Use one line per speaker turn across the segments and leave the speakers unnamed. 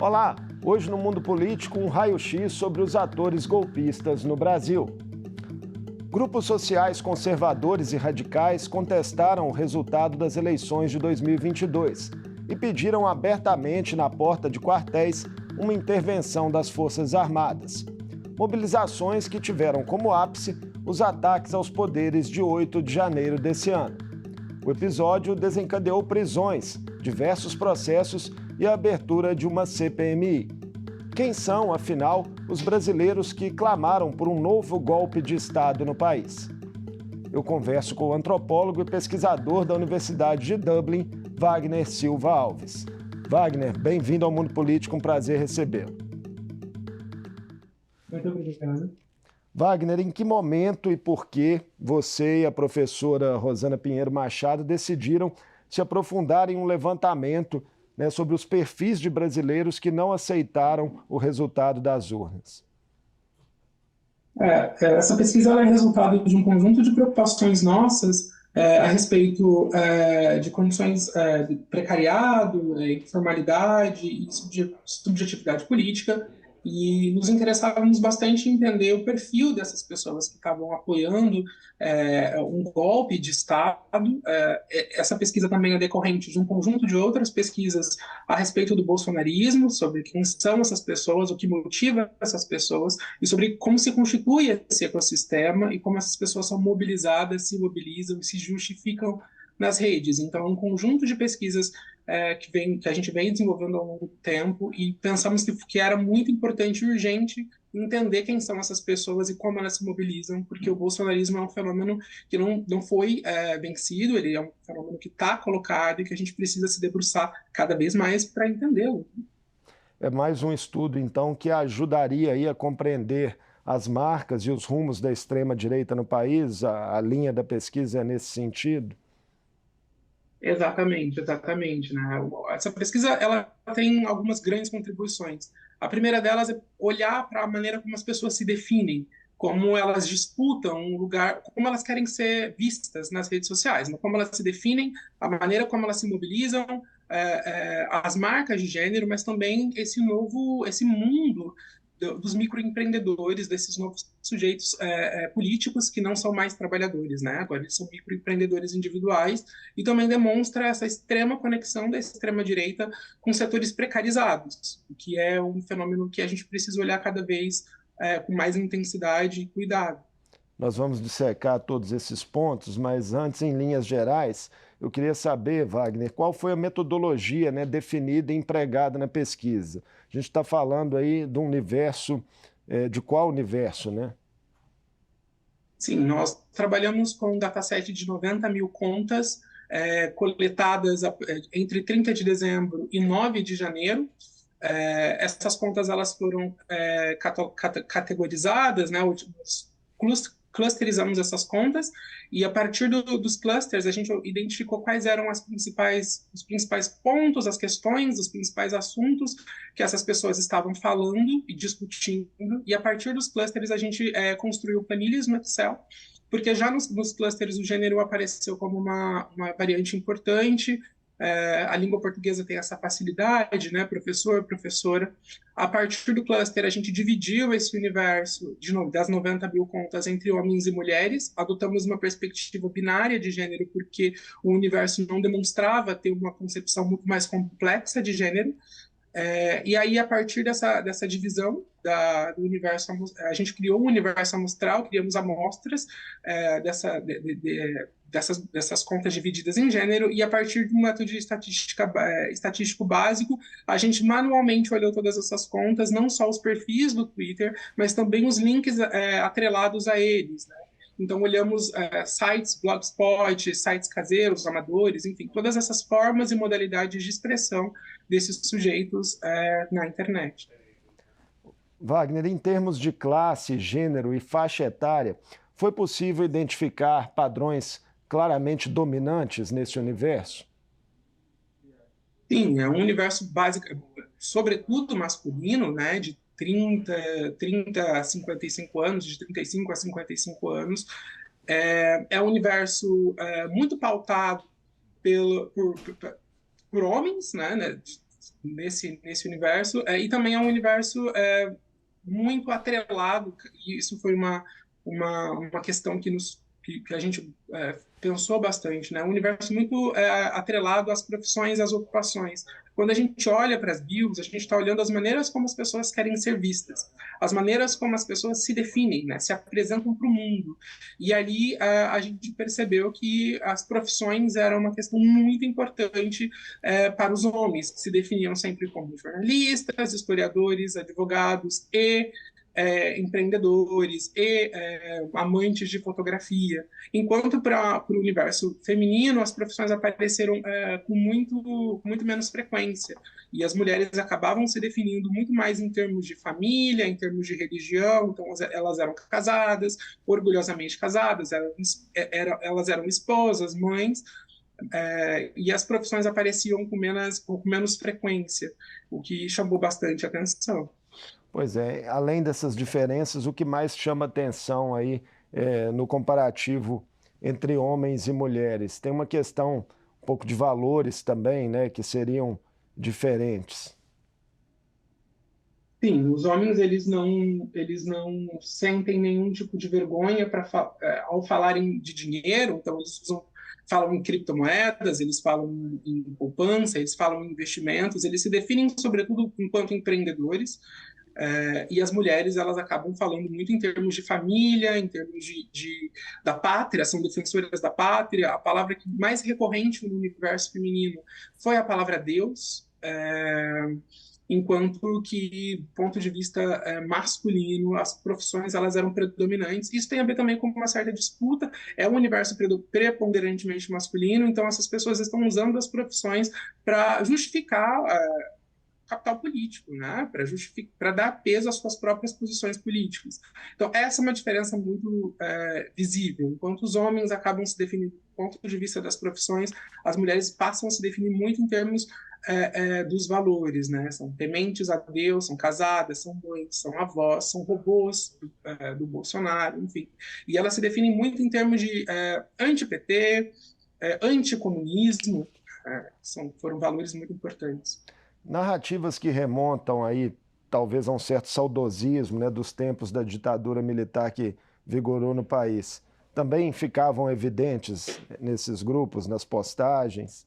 Olá, hoje no Mundo Político, um raio-x sobre os atores golpistas no Brasil. Grupos sociais conservadores e radicais contestaram o resultado das eleições de 2022 e pediram abertamente na porta de quartéis uma intervenção das Forças Armadas. Mobilizações que tiveram como ápice os ataques aos poderes de 8 de janeiro desse ano. O episódio desencadeou prisões, diversos processos e a abertura de uma CPMI. Quem são, afinal, os brasileiros que clamaram por um novo golpe de Estado no país? Eu converso com o antropólogo e pesquisador da Universidade de Dublin, Wagner Silva Alves. Wagner, bem-vindo ao Mundo Político, um prazer recebê-lo.
Muito obrigado.
Wagner, em que momento e por que você e a professora Rosana Pinheiro Machado decidiram se aprofundar em um levantamento, sobre os perfis de brasileiros que não aceitaram o resultado das urnas?
Essa pesquisa ela é resultado de um conjunto de preocupações nossas a respeito de condições de precariado, informalidade e subjetividade política, e nos interessávamos bastante em entender o perfil dessas pessoas que estavam apoiando um golpe de Estado. Essa pesquisa também é decorrente de um conjunto de outras pesquisas a respeito do bolsonarismo, sobre quem são essas pessoas, o que motiva essas pessoas, e sobre como se constitui esse ecossistema e como essas pessoas são mobilizadas, se mobilizam e se justificam nas redes. Então, é um conjunto de pesquisas que a gente vem desenvolvendo ao longo do tempo, e pensamos que era muito importante e urgente entender quem são essas pessoas e como elas se mobilizam, porque o bolsonarismo é um fenômeno que não foi vencido, ele é um fenômeno que está colocado e que a gente precisa se debruçar cada vez mais para entendê-lo.
É mais um estudo, então, que ajudaria aí a compreender as marcas e os rumos da extrema-direita no país? A linha da pesquisa é nesse sentido?
Exatamente, exatamente, né? Essa pesquisa ela tem algumas grandes contribuições. A primeira delas é olhar para a maneira como as pessoas se definem, como elas disputam um lugar, como elas querem ser vistas nas redes sociais, né? Como elas se definem, a maneira como elas se mobilizam, as marcas de gênero, mas também esse mundo dos microempreendedores, desses novos sujeitos políticos que não são mais trabalhadores, né? Agora eles são microempreendedores individuais, e também demonstra essa extrema conexão da extrema-direita com setores precarizados, que é um fenômeno que a gente precisa olhar cada vez com mais intensidade e cuidado.
Nós vamos dissecar todos esses pontos, mas antes, em linhas gerais, eu queria saber, Wagner, qual foi a metodologia, definida e empregada na pesquisa? A gente está falando aí de um universo, de qual universo, né?
Sim, nós trabalhamos com um dataset de 90 mil contas coletadas entre 30 de dezembro e 9 de janeiro. Essas contas elas foram categorizadas, né? Clusterizamos essas contas, e a partir dos clusters a gente identificou quais eram os principais pontos, as questões, os principais assuntos que essas pessoas estavam falando e discutindo, e a partir dos clusters a gente construiu planilhas no Excel, porque já nos clusters o gênero apareceu como uma variante importante. A língua portuguesa tem essa facilidade, né, professor, professora. A partir do cluster, a gente dividiu esse universo das 90 mil contas entre homens e mulheres. Adotamos uma perspectiva binária de gênero, porque o universo não demonstrava ter uma concepção muito mais complexa de gênero. E aí, a partir dessa divisão do universo, a gente criou um universo amostral, criamos amostras dessas contas divididas em gênero, e a partir de um método de estatístico básico, a gente manualmente olhou todas essas contas, não só os perfis do Twitter, mas também os links atrelados a eles, né? Então, olhamos sites, blogspot, sites caseiros, amadores, enfim, todas essas formas e modalidades de expressão desses sujeitos na internet.
Wagner, em termos de classe, gênero e faixa etária, foi possível identificar padrões claramente dominantes nesse universo?
Sim, é um universo básico, sobretudo masculino, né, de 30 a 55 anos, de 35 a 55 anos. É um universo muito pautado por homens, né, nesse universo, e também é um universo muito atrelado, e isso foi uma questão que a gente pensou bastante, né? Um universo muito atrelado às profissões, às ocupações. Quando a gente olha para as bios, a gente está olhando as maneiras como as pessoas querem ser vistas, as maneiras como as pessoas se definem, né? Se apresentam para o mundo. E ali a gente percebeu que as profissões eram uma questão muito importante para os homens, que se definiam sempre como jornalistas, historiadores, advogados e empreendedores e amantes de fotografia. Enquanto para o universo feminino, as profissões apareceram com muito menos frequência. E as mulheres acabavam se definindo muito mais em termos de família, em termos de religião. Então, elas eram casadas, orgulhosamente casadas, elas eram esposas, mães, e as profissões apareciam com menos frequência, o que chamou bastante atenção.
Pois é, além dessas diferenças, o que mais chama atenção aí no comparativo entre homens e mulheres? Tem uma questão um pouco de valores também, né, que seriam diferentes.
Sim, os homens eles não sentem nenhum tipo de vergonha ao falarem de dinheiro, então falam em criptomoedas, eles falam em poupança, eles falam em investimentos, eles se definem sobretudo enquanto empreendedores. E as mulheres elas acabam falando muito em termos de família, em termos da pátria, são defensoras da pátria. A palavra que mais recorrente no universo feminino foi a palavra Deus, enquanto que, do ponto de vista masculino, as profissões elas eram predominantes. Isso tem a ver também com uma certa disputa. É um universo preponderantemente masculino, então essas pessoas estão usando as profissões para justificar capital político, né? Para dar peso às suas próprias posições políticas. Então, essa é uma diferença muito visível. Enquanto os homens acabam se definindo do ponto de vista das profissões, as mulheres passam a se definir muito em termos dos valores, né? São tementes a Deus, são casadas, são mães, são avós, são robôs do Bolsonaro, enfim. E elas se definem muito em termos de anti-PT, anticomunismo, foram valores muito importantes.
Narrativas que remontam aí talvez a um certo saudosismo, né, dos tempos da ditadura militar que vigorou no país, também ficavam evidentes nesses grupos, nas postagens?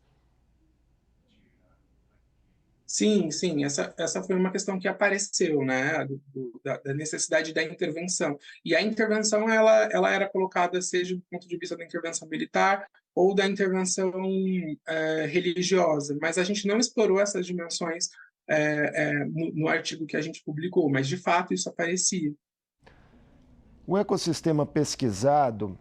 Sim, sim, essa foi uma questão que apareceu, né, da necessidade da intervenção. E a intervenção, ela era colocada seja do ponto de vista da intervenção militar ou da intervenção religiosa, mas a gente não explorou essas dimensões no artigo que a gente publicou, mas de fato isso aparecia.
O ecossistema pesquisado,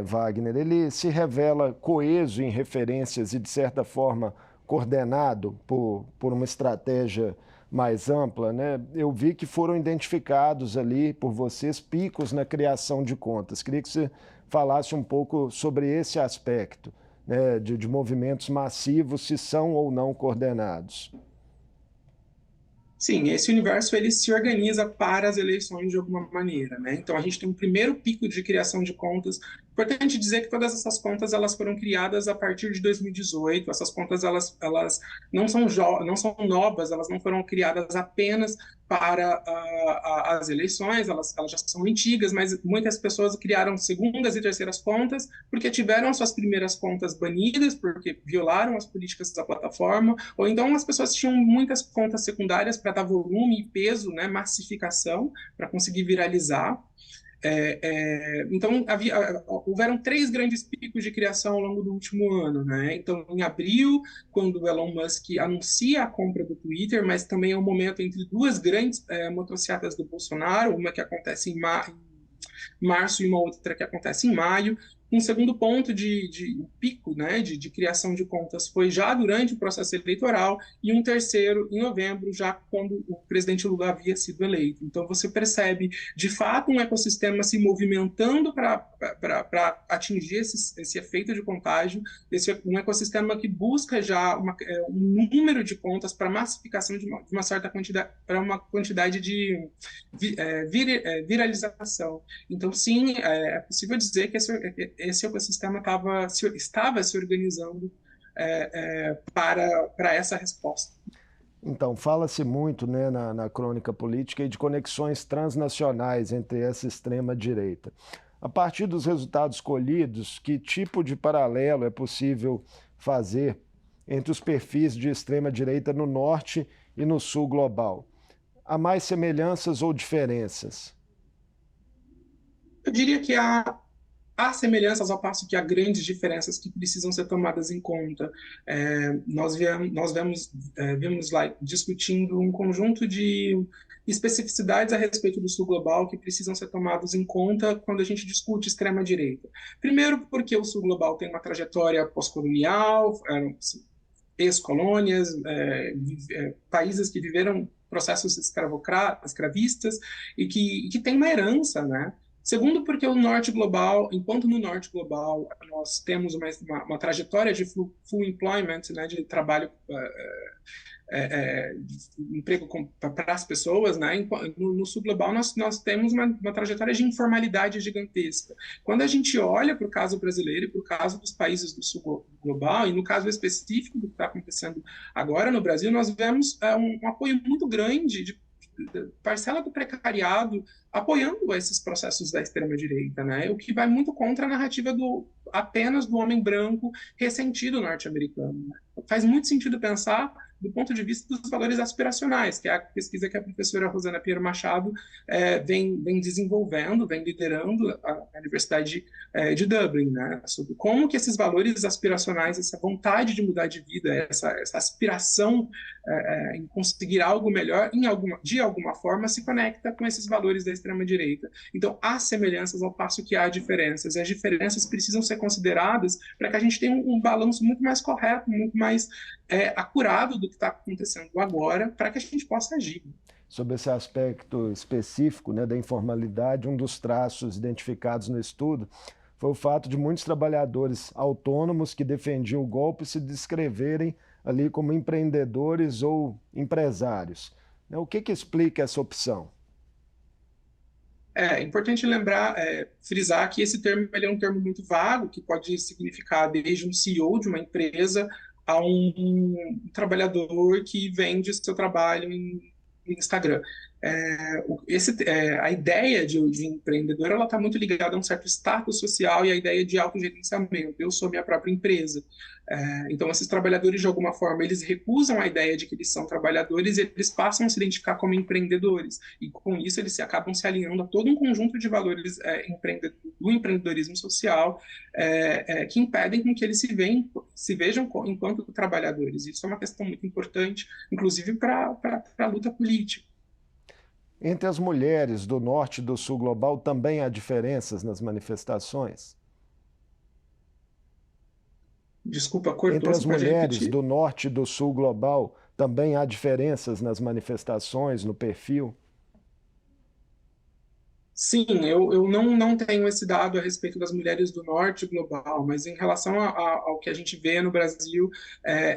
Wagner, ele se revela coeso em referências e, de certa forma, coordenado por uma estratégia mais ampla, né? Eu vi que foram identificados ali por vocês picos na criação de contas. Queria que você falasse um pouco sobre esse aspecto, né, de movimentos massivos, se são ou não coordenados.
Sim, esse universo ele se organiza para as eleições de alguma maneira, né? Então a gente tem um primeiro pico de criação de contas. Importante dizer que todas essas contas elas foram criadas a partir de 2018. Essas contas elas não são novas, elas não foram criadas apenas para as eleições, elas já são antigas, mas muitas pessoas criaram segundas e terceiras contas porque tiveram suas primeiras contas banidas, porque violaram as políticas da plataforma, ou então as pessoas tinham muitas contas secundárias para dar volume e peso, né, massificação, para conseguir viralizar. Então, houveram 3 grandes picos de criação ao longo do último ano, né? Então, em abril, quando o Elon Musk anuncia a compra do Twitter, mas também é um momento entre 2 grandes motocicletas do Bolsonaro, uma que acontece em março e uma outra que acontece em maio. Um segundo ponto de pico, né, de criação de contas foi já durante o processo eleitoral, e um terceiro em novembro, já quando o presidente Lula havia sido eleito. Então você percebe, de fato, um ecossistema se movimentando para atingir esse efeito de contágio, um ecossistema que busca já um número de contas para massificação de uma certa quantidade, para uma quantidade de viralização. Então, sim, é possível dizer que esse ecossistema estava se organizando para essa resposta.
Então, fala-se muito, né, na crônica política e de conexões transnacionais entre essa extrema-direita. A partir dos resultados colhidos, que tipo de paralelo é possível fazer entre os perfis de extrema-direita no norte e no sul global? Há mais semelhanças ou diferenças?
Eu diria que há semelhanças ao passo que há grandes diferenças que precisam ser tomadas em conta. Nós vemos lá discutindo um conjunto de especificidades a respeito do Sul Global que precisam ser tomados em conta quando a gente discute extrema-direita. Primeiro, porque o Sul Global tem uma trajetória pós-colonial, ex-colônias, países que viveram processos escravistas e que tem uma herança, né? Segundo, porque o norte global, enquanto no norte global nós temos uma trajetória de full employment, né, de trabalho emprego para as pessoas, né? No sul global nós temos uma trajetória de informalidade gigantesca. Quando a gente olha para o caso brasileiro e para o caso dos países do sul global, e no caso específico do que está acontecendo agora no Brasil, nós vemos um apoio muito grande de parcela do precariado apoiando esses processos da extrema-direita, né? O que vai muito contra a narrativa apenas do homem branco ressentido norte-americano. Né? Faz muito sentido pensar do ponto de vista dos valores aspiracionais, que é a pesquisa que a professora Rosana Pinheiro Machado vem desenvolvendo, vem liderando a Universidade de Dublin, né? Sobre como que esses valores aspiracionais, essa vontade de mudar de vida, essa aspiração em conseguir algo melhor, de alguma forma, se conecta com esses valores da extrema-direita. Então, há semelhanças ao passo que há diferenças, e as diferenças precisam ser consideradas para que a gente tenha um balanço muito mais correto, muito mais acurado do que está acontecendo agora, para que a gente possa agir.
Sobre esse aspecto específico, né, da informalidade, um dos traços identificados no estudo foi o fato de muitos trabalhadores autônomos que defendiam o golpe se descreverem ali como empreendedores ou empresários. O que explica essa opção?
É importante lembrar, frisar que esse termo ele é um termo muito vago, que pode significar desde um CEO de uma empresa a um trabalhador que vende seu trabalho em Instagram. A ideia de empreendedor ela está muito ligada a um certo status social e a ideia de autogerenciamento. Eu sou minha própria empresa. Então, esses trabalhadores, de alguma forma, eles recusam a ideia de que eles são trabalhadores e eles passam a se identificar como empreendedores. E, com isso, eles acabam se alinhando a todo um conjunto de valores do empreendedorismo social que impedem com que eles se vejam enquanto trabalhadores. Isso é uma questão muito importante, inclusive para a luta política.
Entre as mulheres do norte e do sul global também há diferenças nas manifestações?
Desculpa, cortou,
Entre as
você pode
mulheres
repetir?
do norte e do sul global também há diferenças nas manifestações, no perfil?
Sim, eu não tenho esse dado a respeito das mulheres do norte global, mas em relação ao que a gente vê no Brasil,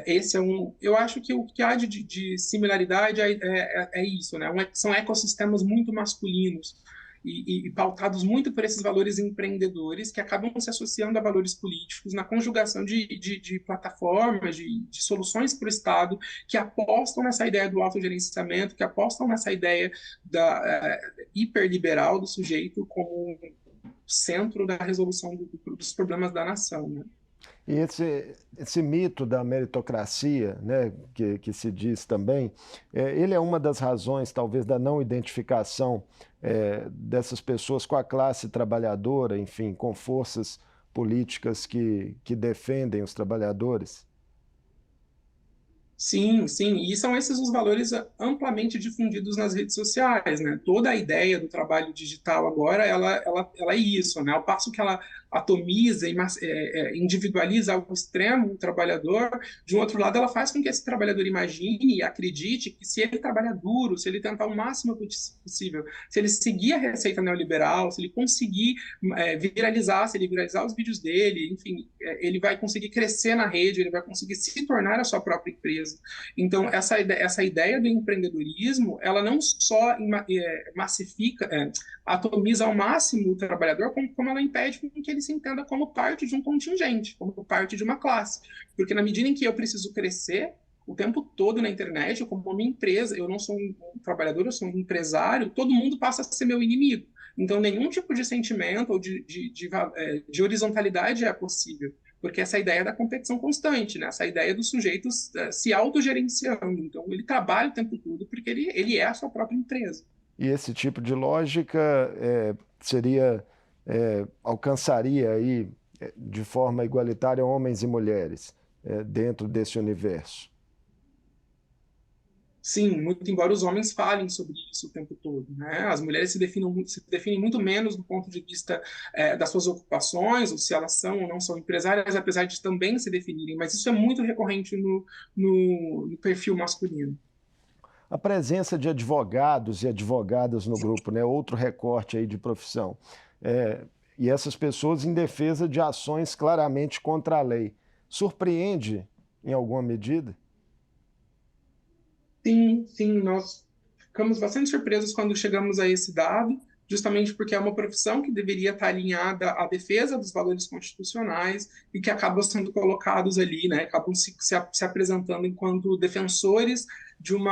esse é um. Eu acho que o que há de similaridade é isso, né? São ecossistemas muito masculinos e pautados muito por esses valores empreendedores que acabam se associando a valores políticos na conjugação de plataformas, de soluções para o Estado que apostam nessa ideia do autogerenciamento, que apostam nessa ideia da hiperliberal do sujeito como centro da resolução dos problemas da nação. Né?
E esse mito da meritocracia, né, que se diz também, ele é uma das razões, talvez, da não identificação dessas pessoas com a classe trabalhadora, enfim, com forças políticas que defendem os trabalhadores?
Sim, sim, e são esses os valores amplamente difundidos nas redes sociais, né? Toda a ideia do trabalho digital agora, ela é isso, né? Ao passo que ela atomiza e individualiza ao extremo o trabalhador, de um outro lado ela faz com que esse trabalhador imagine e acredite que se ele trabalhar duro, se ele tentar o máximo possível, se ele seguir a receita neoliberal, se ele conseguir se ele viralizar os vídeos dele, enfim, ele vai conseguir crescer na rede, ele vai conseguir se tornar a sua própria empresa. Então, essa ideia do empreendedorismo, ela não só massifica, atomiza ao máximo o trabalhador, como ela impede que ele se entenda como parte de um contingente, como parte de uma classe. Porque na medida em que eu preciso crescer, o tempo todo na internet como uma empresa. Eu não sou um trabalhador, eu sou um empresário, todo mundo passa a ser meu inimigo. Então, nenhum tipo de sentimento ou de horizontalidade é possível, porque essa ideia da competição constante, né? Essa ideia dos sujeitos se autogerenciando. Então, ele trabalha o tempo todo porque ele é a sua própria empresa.
E esse tipo de lógica seria, alcançaria aí de forma igualitária homens e mulheres dentro desse universo.
Sim, muito embora os homens falem sobre isso o tempo todo, né? As mulheres se definem muito menos do ponto de vista das suas ocupações, ou se elas são ou não são empresárias, apesar de também se definirem, mas isso é muito recorrente no perfil masculino.
A presença de advogados e advogadas no grupo, né? Outro recorte aí de profissão. E essas pessoas em defesa de ações claramente contra a lei. Surpreende em alguma medida?
Sim, sim, nós ficamos bastante surpresos quando chegamos a esse dado, justamente porque é uma profissão que deveria estar alinhada à defesa dos valores constitucionais e que acabam sendo colocados ali, né, acabam se apresentando enquanto defensores de um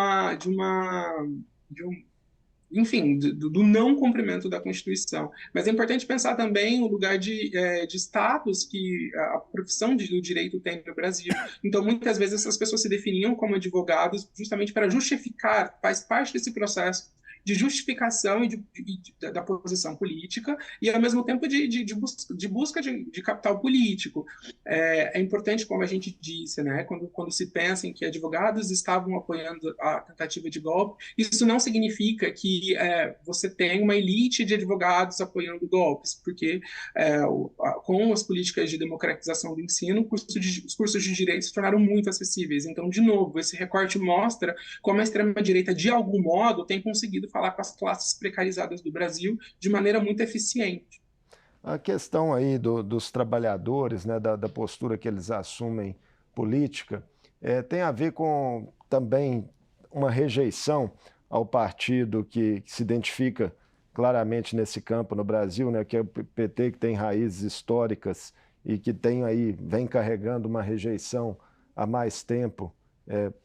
enfim, do não cumprimento da Constituição. Mas é importante pensar também o lugar de status que a profissão do direito tem no Brasil. Então, muitas vezes, essas pessoas se definiam como advogados justamente para justificar, faz parte desse processo de justificação da posição política e, ao mesmo tempo, de busca de capital político. É importante, como a gente disse, né, quando se pensa em que advogados estavam apoiando a tentativa de golpe, isso não significa que você tem uma elite de advogados apoiando golpes, porque com as políticas de democratização do ensino, os cursos de direito se tornaram muito acessíveis. Então, de novo, esse recorte mostra como a extrema-direita, de algum modo, tem conseguido falar com as classes precarizadas do Brasil de maneira muito eficiente.
A questão aí dos trabalhadores, né, da postura que eles assumem política, tem a ver com também uma rejeição ao partido que se identifica claramente nesse campo no Brasil, né, que é o PT, que tem raízes históricas e que tem aí, vem carregando uma rejeição há mais tempo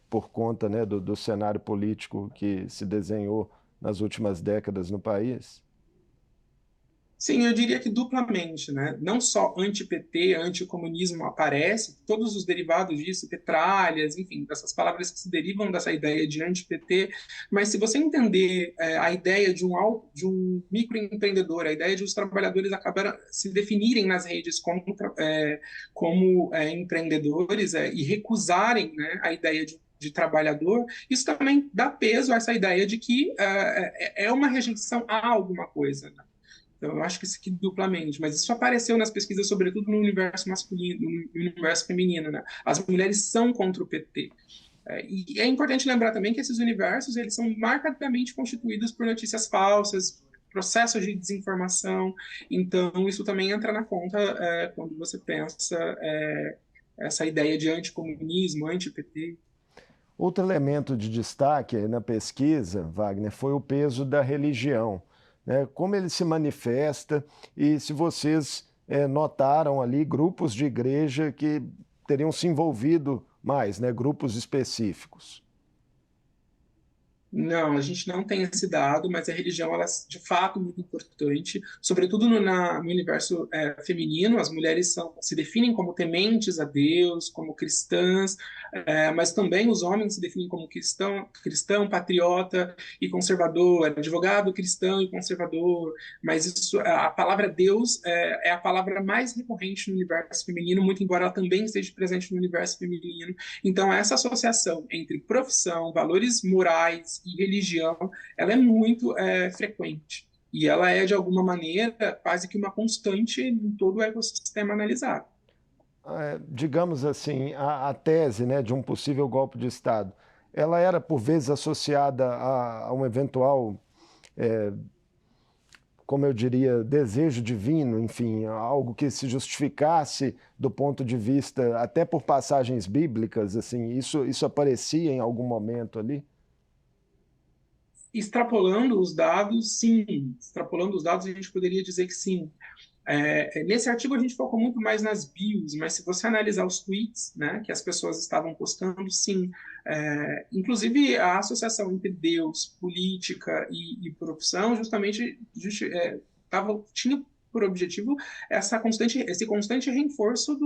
por conta, né, do cenário político que se desenhou nas últimas décadas no país?
Sim, eu diria que duplamente, né? Não só anti-PT, anticomunismo aparece, todos os derivados disso, petralhas, enfim, dessas palavras que se derivam dessa ideia de anti-PT, mas se você entender a ideia de um microempreendedor, a ideia de os trabalhadores acabaram se definirem nas redes como empreendedores e recusarem, né, a ideia de trabalhador, isso também dá peso a essa ideia de que é uma rejeição a alguma coisa, né? Então, eu acho que isso aqui duplamente, mas isso apareceu nas pesquisas, sobretudo no universo masculino, no universo feminino, né? As mulheres são contra o PT. E é importante lembrar também que esses universos, eles são marcadamente constituídos por notícias falsas, processos de desinformação, então isso também entra na conta quando você pensa essa ideia de anticomunismo, anti-PT.
Outro elemento de destaque na pesquisa, Wagner, foi o peso da religião, né? Como ele se manifesta e se vocês notaram ali grupos de igreja que teriam se envolvido mais, né? Grupos específicos.
Não, a gente não tem esse dado, mas a religião, ela é de fato muito importante, sobretudo no universo feminino. As mulheres se definem como tementes a Deus, como cristãs, mas também os homens se definem como cristão, patriota e conservador, advogado cristão e conservador. Mas a palavra Deus é a palavra mais recorrente no universo feminino, muito embora ela também esteja presente no universo feminino. Então, essa associação entre profissão, valores morais e religião, ela é muito frequente. E ela é, de alguma maneira, quase que uma constante em todo o ecossistema analisado.
Digamos assim, a tese, né, de um possível golpe de Estado, ela era, por vezes, associada a um eventual, como eu diria, desejo divino, enfim, algo que se justificasse do ponto de vista, até por passagens bíblicas, assim, isso aparecia em algum momento ali?
Extrapolando os dados, sim. Extrapolando os dados, a gente poderia dizer que sim. Nesse artigo a gente focou muito mais nas bios, mas se você analisar os tweets, né, que as pessoas estavam postando, sim, inclusive a associação entre Deus, política e profissão, justamente tinha por objetivo esse constante reforço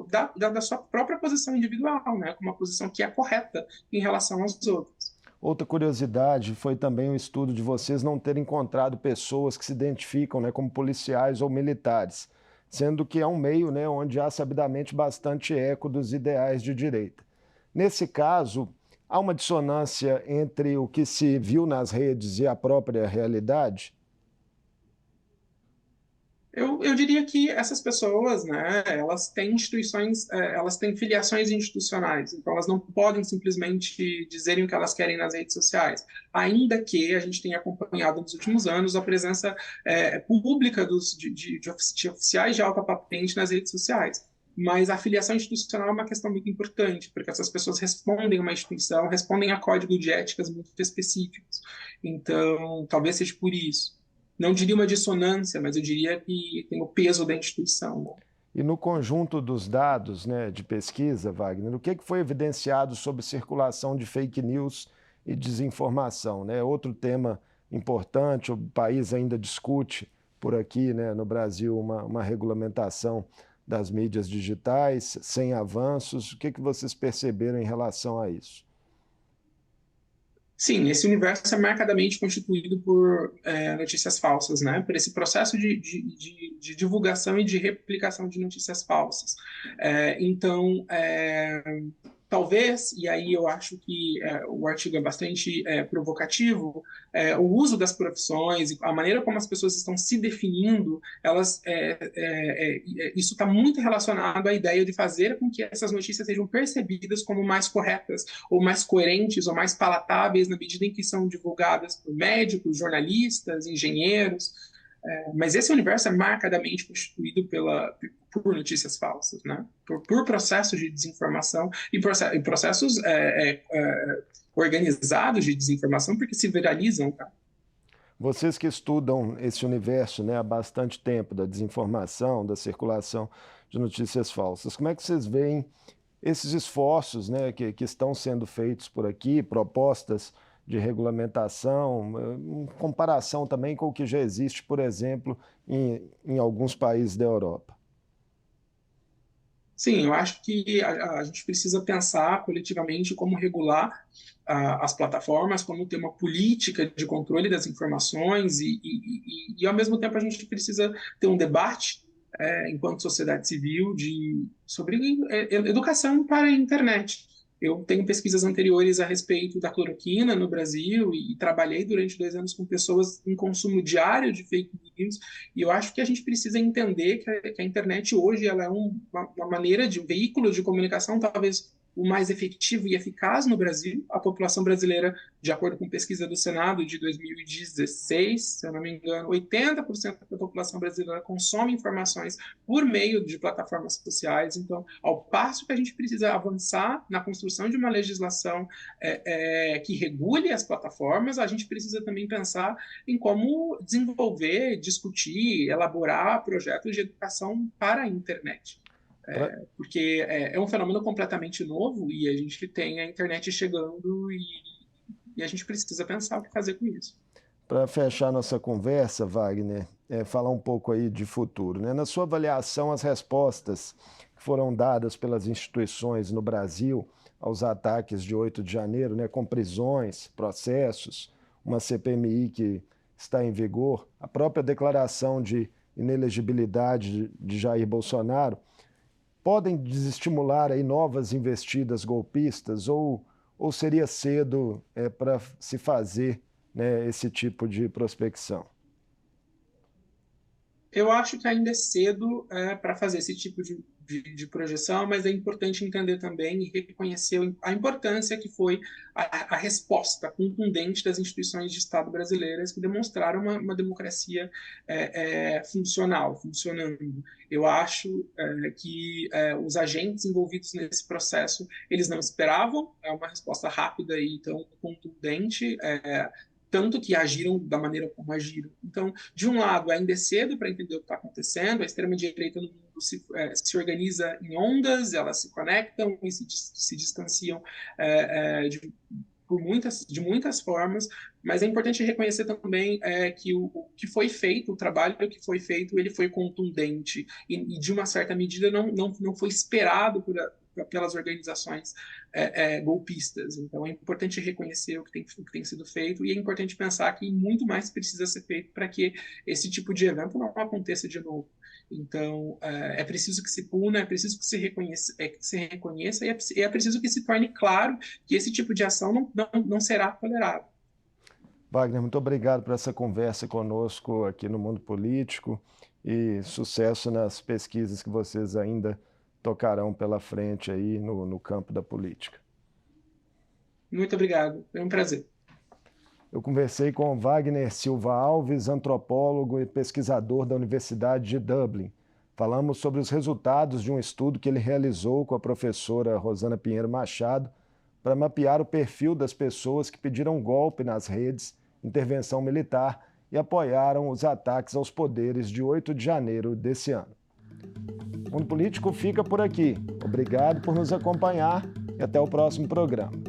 da sua própria posição individual, né, como uma posição que é correta em relação aos outros.
Outra curiosidade foi também o estudo de vocês não terem encontrado pessoas que se identificam, né, como policiais ou militares, sendo que é um meio, né, onde há sabidamente bastante eco dos ideais de direita. Nesse caso, há uma dissonância entre o que se viu nas redes e a própria realidade?
Eu diria que essas pessoas, né, elas têm elas têm filiações institucionais, então elas não podem simplesmente dizerem o que elas querem nas redes sociais, ainda que a gente tenha acompanhado nos últimos anos a presença pública de oficiais de alta patente nas redes sociais. Mas a filiação institucional é uma questão muito importante, porque essas pessoas respondem a uma instituição, respondem a código de éticas muito específicos. Então, talvez seja por isso. Não diria uma dissonância, mas eu diria que tem o peso da instituição, né?
E no conjunto dos dados, né, de pesquisa, Wagner, o que foi evidenciado sobre circulação de fake news e desinformação, né? Outro tema importante, o país ainda discute por aqui, né, no Brasil, uma regulamentação das mídias digitais sem avanços. O que vocês perceberam em relação a isso?
Sim, esse universo é marcadamente constituído por notícias falsas, né? Por esse processo de divulgação e de replicação de notícias falsas. Então, talvez, e aí eu acho que o artigo é bastante provocativo, o uso das profissões, a maneira como as pessoas estão se definindo, isso está muito relacionado à ideia de fazer com que essas notícias sejam percebidas como mais corretas, ou mais coerentes, ou mais palatáveis, na medida em que são divulgadas por médicos, jornalistas, engenheiros. Mas esse universo é marcadamente constituído por notícias falsas, né? Por processos de desinformação e processos organizados de desinformação, porque se viralizam, tá?
Vocês que estudam esse universo, né, há bastante tempo, da desinformação, da circulação de notícias falsas, como é que vocês veem esses esforços, né, que estão sendo feitos por aqui, propostas de regulamentação, em comparação também com o que já existe, por exemplo, em alguns países da Europa?
Sim, eu acho que a gente precisa pensar coletivamente como regular as plataformas, como ter uma política de controle das informações ao mesmo tempo, a gente precisa ter um debate, enquanto sociedade civil, sobre educação para a internet. Eu tenho pesquisas anteriores a respeito da cloroquina no Brasil e trabalhei durante 2 anos com pessoas em consumo diário de fake news, e eu acho que a gente precisa entender que a internet hoje ela é uma maneira de um veículo de comunicação talvez o mais efetivo e eficaz no Brasil. A população brasileira, de acordo com pesquisa do Senado de 2016, se eu não me engano, 80% da população brasileira consome informações por meio de plataformas sociais. Então, ao passo que a gente precisa avançar na construção de uma legislação que regule as plataformas, a gente precisa também pensar em como desenvolver, discutir, elaborar projetos de educação para a internet. Porque é um fenômeno completamente novo e a gente tem a internet chegando e a gente precisa pensar o que fazer com isso.
Para fechar nossa conversa, Wagner, falar um pouco aí de futuro, né? Na sua avaliação, as respostas que foram dadas pelas instituições no Brasil aos ataques de 8 de janeiro, né, com prisões, processos, uma CPMI que está em vigor, a própria declaração de inelegibilidade de Jair Bolsonaro, podem desestimular aí novas investidas golpistas ou seria cedo para se fazer, né, esse tipo de prospecção?
Eu acho que ainda é cedo para fazer esse tipo de projeção, mas é importante entender também e reconhecer a importância que foi a resposta contundente das instituições de Estado brasileiras que demonstraram uma democracia funcionando. Eu acho que os agentes envolvidos nesse processo, eles não esperavam uma resposta rápida e tão contundente. tanto que agiram da maneira como agiram. Então, de um lado, ainda é cedo para entender o que está acontecendo, a extrema-direita no mundo se organiza em ondas, elas se conectam e se distanciam de muitas formas, mas é importante reconhecer também que o que foi feito, o trabalho que foi feito, ele foi contundente e de uma certa medida não foi esperado pelas organizações golpistas. Então é importante reconhecer o que tem sido feito e é importante pensar que muito mais precisa ser feito para que esse tipo de evento não aconteça de novo. Então, é preciso que se puna, é preciso que se reconheça e é preciso que se torne claro que esse tipo de ação não será tolerado.
Wagner, muito obrigado por essa conversa conosco aqui no Mundo Político e sucesso nas pesquisas que vocês ainda tocarão pela frente aí no campo da política.
Muito obrigado, foi um prazer.
Eu conversei com Wagner Silva Alves, antropólogo e pesquisador da Universidade de Dublin. Falamos sobre os resultados de um estudo que ele realizou com a professora Rosana Pinheiro Machado para mapear o perfil das pessoas que pediram golpe nas redes, intervenção militar e apoiaram os ataques aos poderes de 8 de janeiro desse ano. O Mundo Político fica por aqui. Obrigado por nos acompanhar e até o próximo programa.